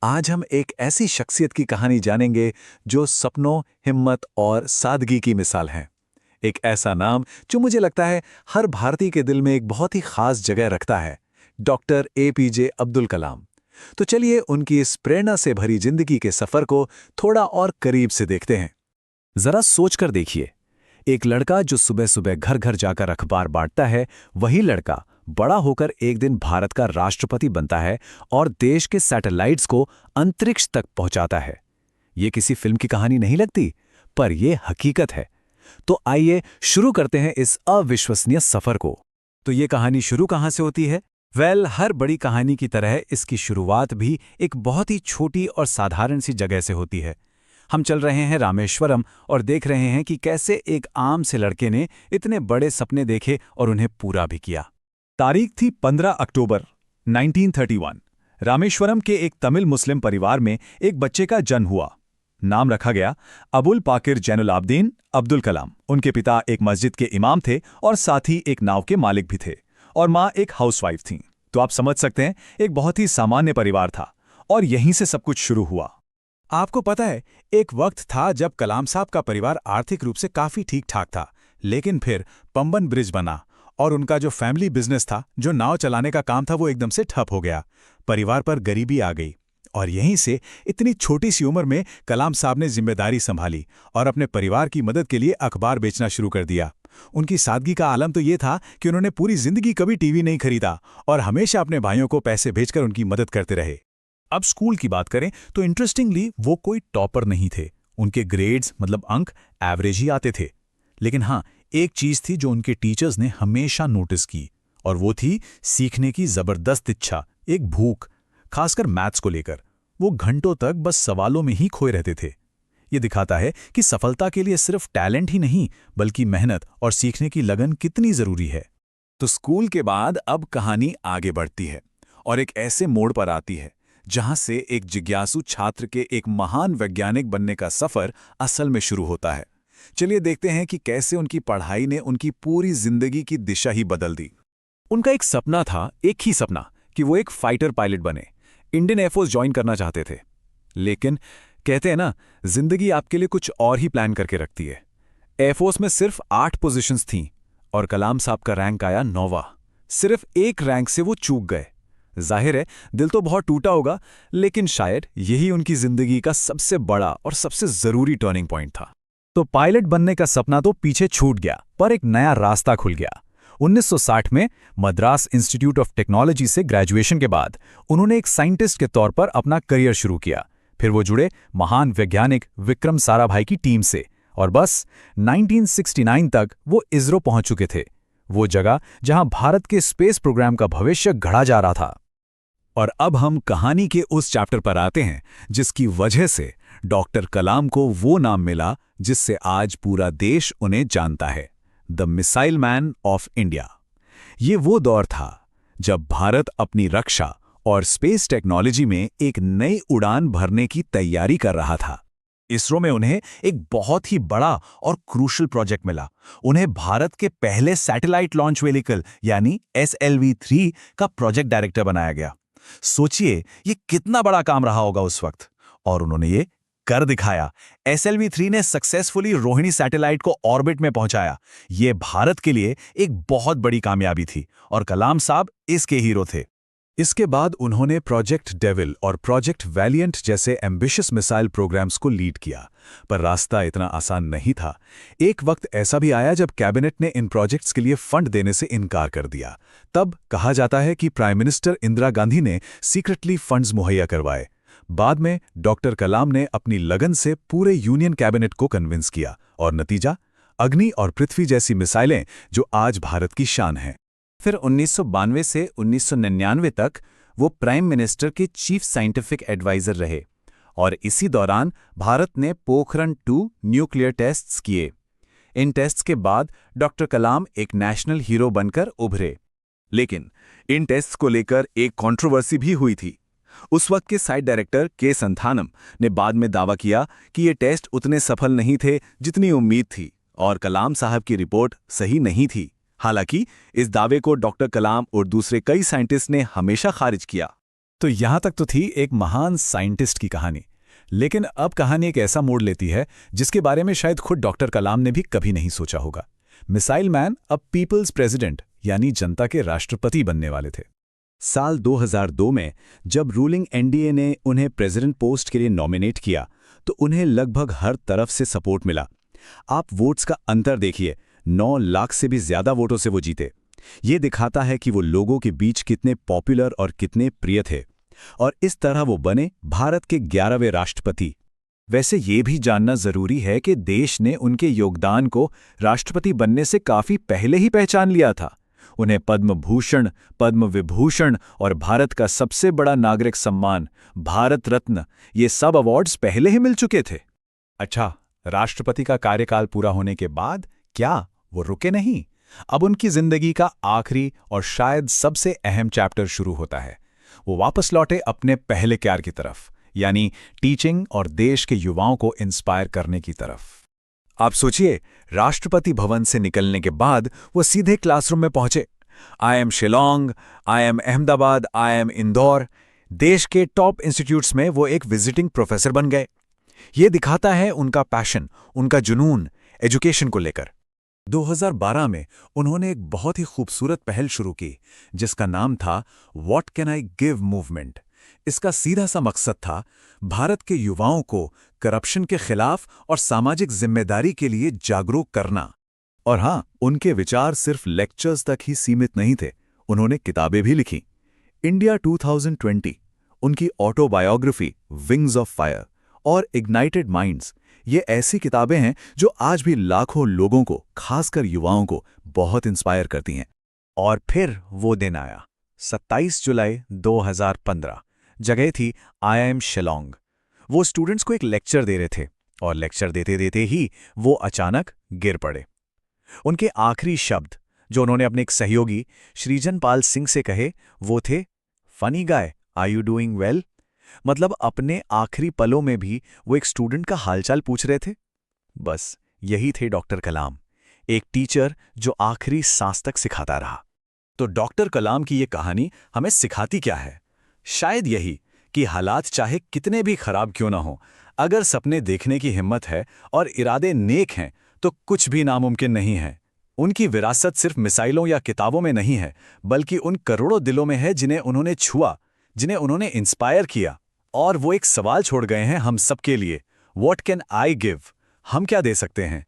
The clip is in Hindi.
आज हम एक ऐसी शख्सियत की कहानी जानेंगे जो सपनों, हिम्मत और सादगी की मिसाल है। एक ऐसा नाम जो मुझे लगता है हर भारतीय के दिल में एक बहुत ही खास जगह रखता है, डॉक्टर एपीजे अब्दुल कलाम। तो चलिए उनकी इस प्रेरणा से भरी जिंदगी के सफर को थोड़ा और करीब से देखते हैं। जरा सोचकर देखिए, एक लड़का जो सुबह सुबह घर घर जाकर अखबार बांटता है, वही लड़का बड़ा होकर एक दिन भारत का राष्ट्रपति बनता है और देश के सैटेलाइट्स को अंतरिक्ष तक पहुंचाता है। ये किसी फिल्म की कहानी नहीं लगती, पर यह हकीकत है। तो आइए शुरू करते हैं इस अविश्वसनीय सफर को। तो ये कहानी शुरू कहां से होती है? हर बड़ी कहानी की तरह इसकी शुरुआत भी एक बहुत ही छोटी और साधारण सी जगह से होती है। हम चल रहे हैं रामेश्वरम और देख रहे हैं कि कैसे एक आम से लड़के ने इतने बड़े सपने देखे और उन्हें पूरा भी किया। तारीख थी 15 अक्टूबर 1931। रामेश्वरम के एक तमिल मुस्लिम परिवार में एक बच्चे का जन्म हुआ। नाम रखा गया अबुल पाकिर जैनुलाब्दीन अब्दुल कलाम। उनके पिता एक मस्जिद के इमाम थे और साथ ही एक नाव के मालिक भी थे, और माँ एक हाउसवाइफ थीं। तो आप समझ सकते हैं, एक बहुत ही सामान्य परिवार था और यहीं से सब कुछ शुरू हुआ। आपको पता है, एक वक्त था जब कलाम साहब का परिवार आर्थिक रूप से काफी ठीक ठाक था, लेकिन फिर पंबन ब्रिज बना और उनका जो फैमिली बिजनेस था, जो नाव चलाने का काम था, वो एकदम से ठप हो गया। परिवार पर गरीबी आ गई और यहीं से इतनी छोटी सी उम्र में कलाम साहब ने जिम्मेदारी संभाली और अपने परिवार की मदद के लिए अखबार बेचना शुरू कर दिया। उनकी सादगी का आलम तो ये था कि उन्होंने पूरी जिंदगी कभी टीवी नहीं खरीदा और हमेशा अपने भाइयों को पैसे भेजकर उनकी मदद करते रहे। अब स्कूल की बात करें तो इंटरेस्टिंगली वो कोई टॉपर नहीं थे। उनके ग्रेड्स मतलब अंक एवरेज ही आते थे। लेकिन हाँ, एक चीज थी जो उनके टीचर्स ने हमेशा नोटिस की, और वो थी सीखने की जबरदस्त इच्छा, एक भूख, खासकर मैथ्स को लेकर। वो घंटों तक बस सवालों में ही खोए रहते थे। ये दिखाता है कि सफलता के लिए सिर्फ टैलेंट ही नहीं, बल्कि मेहनत और सीखने की लगन कितनी जरूरी है। तो स्कूल के बाद अब कहानी आगे बढ़ती है और एक ऐसे मोड़ पर आती है जहां से एक जिज्ञासु छात्र के एक महान वैज्ञानिक बनने का सफर असल में शुरू होता है। चलिए देखते हैं कि कैसे उनकी पढ़ाई ने उनकी पूरी जिंदगी की दिशा ही बदल दी। उनका एक सपना था, एक ही सपना, कि वो एक फाइटर पायलट बने, इंडियन एयरफोर्स ज्वाइन करना चाहते थे। लेकिन कहते हैं ना, जिंदगी आपके लिए कुछ और ही प्लान करके रखती है। एयरफोर्स में सिर्फ 8 पोजीशंस थीं और कलाम साहब का रैंक आया 9वां। सिर्फ एक रैंक से वो चूक गए। जाहिर है, दिल तो बहुत टूटा होगा, लेकिन शायद यही उनकी जिंदगी का सबसे बड़ा और सबसे जरूरी टर्निंग पॉइंट था। तो पायलट बनने का सपना तो पीछे छूट गया, पर एक नया रास्ता खुल गया। 1960 में मद्रास इंस्टीट्यूट ऑफ टेक्नोलॉजी से ग्रेजुएशन के बाद उन्होंने एक साइंटिस्ट के तौर पर अपना करियर शुरू किया। फिर वो जुड़े महान वैज्ञानिक विक्रम साराभाई की टीम से, और बस 1969 तक वो इसरो पहुंच चुके थे, वो जगह जहां भारत के स्पेस प्रोग्राम का भविष्य गढ़ा जा रहा था। और अब हम कहानी के उस चैप्टर पर आते हैं जिसकी वजह से डॉक्टर कलाम को वो नाम मिला जिससे आज पूरा देश उन्हें जानता है, the missile man of India. ये वो दौर था जब भारत अपनी रक्षा और स्पेस टेक्नोलॉजी में एक नई उड़ान भरने की तैयारी कर रहा था। इसरो में उन्हें एक बहुत ही बड़ा और क्रूशल प्रोजेक्ट मिला। उन्हें भारत के पहले सैटेलाइट लॉन्च व्हीकल यानी SLV-3 का प्रोजेक्ट डायरेक्टर बनाया गया। सोचिए ये कितना बड़ा काम रहा होगा उस वक्त, और उन्होंने ये कर दिखाया। SLV-3 ने सक्सेसफुली रोहिणी सैटेलाइट को ऑर्बिट में पहुंचाया। ये भारत के लिए एक बहुत बड़ी कामयाबी थी और कलाम साहब इसके हीरो थे। इसके बाद उन्होंने प्रोजेक्ट डेविल और प्रोजेक्ट वैलिएंट जैसे एम्बिशियस मिसाइल प्रोग्राम्स को लीड किया, पर रास्ता इतना आसान नहीं था। एक वक्त ऐसा भी आया जब कैबिनेट ने इन प्रोजेक्ट्स के लिए फंड देने से इनकार कर दिया। तब कहा जाता है कि प्राइम मिनिस्टर इंदिरा गांधी ने सीक्रेटली फंड्स मुहैया करवाए। बाद में डॉक्टर कलाम ने अपनी लगन से पूरे यूनियन कैबिनेट को कन्विंस किया, और नतीजा अग्नि और पृथ्वी जैसी मिसाइलें जो आज भारत की शान हैं। फिर 1992 से 1999 तक वो प्राइम मिनिस्टर के चीफ साइंटिफिक एडवाइजर रहे, और इसी दौरान भारत ने पोखरण-2 न्यूक्लियर टेस्ट्स किए। इन टेस्ट्स के बाद डॉक्टर कलाम एक नेशनल हीरो बनकर उभरे। लेकिन इन टेस्ट्स को लेकर एक कंट्रोवर्सी भी हुई थी। उस वक्त के साइट डायरेक्टर के संथानम ने बाद में दावा किया कि ये टेस्ट उतने सफल नहीं थे जितनी उम्मीद थी, और कलाम साहब की रिपोर्ट सही नहीं थी। हालांकि इस दावे को डॉक्टर कलाम और दूसरे कई साइंटिस्ट ने हमेशा खारिज किया। तो यहां तक तो थी एक महान साइंटिस्ट की कहानी। लेकिन अब कहानी एक ऐसा मोड़ लेती है जिसके बारे में शायद खुद डॉक्टर कलाम ने भी कभी नहीं सोचा होगा। मिसाइल मैन अब पीपल्स प्रेसिडेंट यानी जनता के राष्ट्रपति बनने वाले थे। साल 2002 में जब रूलिंग एनडीए ने उन्हें प्रेसिडेंट पोस्ट के लिए नॉमिनेट किया तो उन्हें लगभग हर तरफ से सपोर्ट मिला। आप वोट्स का अंतर देखिए, 9 लाख से भी ज्यादा वोटों से वो जीते। ये दिखाता है कि वो लोगों के बीच कितने पॉपुलर और कितने प्रिय थे, और इस तरह वो बने भारत के 11वें राष्ट्रपति। वैसे ये भी जानना जरूरी है कि देश ने उनके योगदान को राष्ट्रपति बनने से काफी पहले ही पहचान लिया था। उन्हें पद्म भूषण, पद्म विभूषण और भारत का सबसे बड़ा नागरिक सम्मान भारत रत्न, ये सब अवार्ड्स पहले ही मिल चुके थे। अच्छा, राष्ट्रपति का कार्यकाल पूरा होने के बाद क्या वो रुके नहीं? अब उनकी जिंदगी का आखिरी और शायद सबसे अहम चैप्टर शुरू होता है। वो वापस लौटे अपने पहले प्यार की तरफ, यानी टीचिंग और देश के युवाओं को इंस्पायर करने की तरफ। आप सोचिए, राष्ट्रपति भवन से निकलने के बाद वो सीधे क्लासरूम में पहुंचे। I am Shillong, I am Ahmedabad, I am Indore, देश के टॉप इंस्टीट्यूट्स में वो एक विजिटिंग प्रोफेसर बन गए। ये दिखाता है उनका पैशन, उनका जुनून एजुकेशन को लेकर। 2012 में उन्होंने एक बहुत ही खूबसूरत पहल शुरू की जिसका नाम था what can I give movement. इसका सीधा सा मकसद था भारत के युवाओं को करप्शन के खिलाफ और सामाजिक जिम्मेदारी के लिए जागरूक करना। और हां, उनके विचार सिर्फ लेक्चर्स तक ही सीमित नहीं थे, उन्होंने किताबें भी लिखी। इंडिया 2020, उनकी ऑटोबायोग्राफी विंग्स ऑफ फायर और इग्नाइटेड माइंड्स, ये ऐसी किताबें हैं जो आज भी लाखों लोगों को, खासकर युवाओं को, बहुत इंस्पायर करती हैं। और फिर वो दिन आया, 27 जुलाई 2015। जगह थी IIM शिलोंग। वो स्टूडेंट्स को एक लेक्चर दे रहे थे और लेक्चर देते देते ही वो अचानक गिर पड़े। उनके आखिरी शब्द जो उन्होंने अपने एक सहयोगी श्रीजन पाल सिंह से कहे वो थे, funny guy, are you doing well? मतलब अपने आखिरी पलों में भी वो एक स्टूडेंट का हालचाल पूछ रहे थे। बस यही थे डॉक्टर कलाम, एक टीचर जो आखिरी सांस तक सिखाता रहा। तो डॉक्टर कलाम की ये कहानी हमें सिखाती क्या है? शायद यही कि हालात चाहे कितने भी खराब क्यों ना हो, अगर सपने देखने की हिम्मत है और इरादे नेक हैं तो कुछ भी नामुमकिन नहीं है। उनकी विरासत सिर्फ मिसाइलों या किताबों में नहीं है, बल्कि उन करोड़ों दिलों में है जिन्हें उन्होंने छुआ, जिन्हें उन्होंने इंस्पायर किया। और वो एक सवाल छोड़ गए हैं हम सबके लिए, व्हाट कैन आई गिव? हम क्या दे सकते हैं?